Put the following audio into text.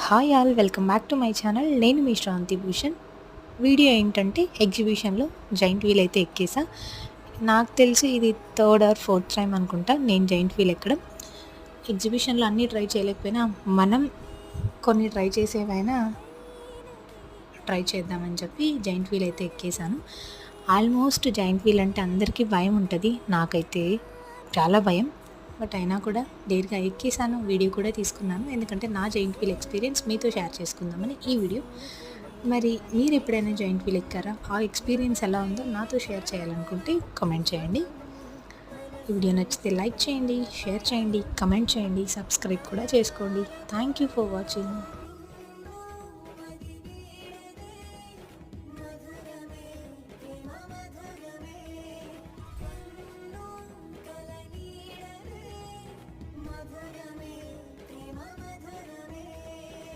Hi all, welcome back to my channel. నేను మీ శ్రాంతి Bhushan. Video ఏంటంటే ఎగ్జిబిషన్లో జైంట్ వీల్ అయితే ఎక్కేసా. నాకు తెలిసి ఇది థర్డ్ ఆర్ ఫోర్త్ టైం అనుకుంటా నేను జైంట్ వీల్ ఎక్కడం. ఎగ్జిబిషన్లో అన్నీ ట్రై చేయలేకపోయినా మనం కొన్ని ట్రై చేసేవైనా ట్రై చేద్దామని చెప్పి జైంట్ వీల్ అయితే ఎక్కేసాను. ఆల్మోస్ట్ జైంట్ వీల్ అంటే అందరికీ భయం ఉంటుంది, నాకైతే చాలా భయం. బట్ అయినా కూడా డేర్గా ఎక్కేసాను, వీడియో కూడా తీసుకున్నాను. ఎందుకంటే నా జైంట్ వీల్ ఎక్స్పీరియన్స్ మీతో షేర్ చేసుకుందామని ఈ వీడియో. మరి మీరు ఎప్పుడైనా జైంట్ వీల్ ఎక్కారా? ఆ ఎక్స్పీరియన్స్ ఎలా ఉందో నాతో షేర్ చేయాలనుకుంటే కామెంట్ చేయండి. ఈ వీడియో నచ్చితే లైక్ చేయండి, షేర్ చేయండి, కమెంట్ చేయండి, సబ్స్క్రైబ్ కూడా చేసుకోండి. Thank you for watching.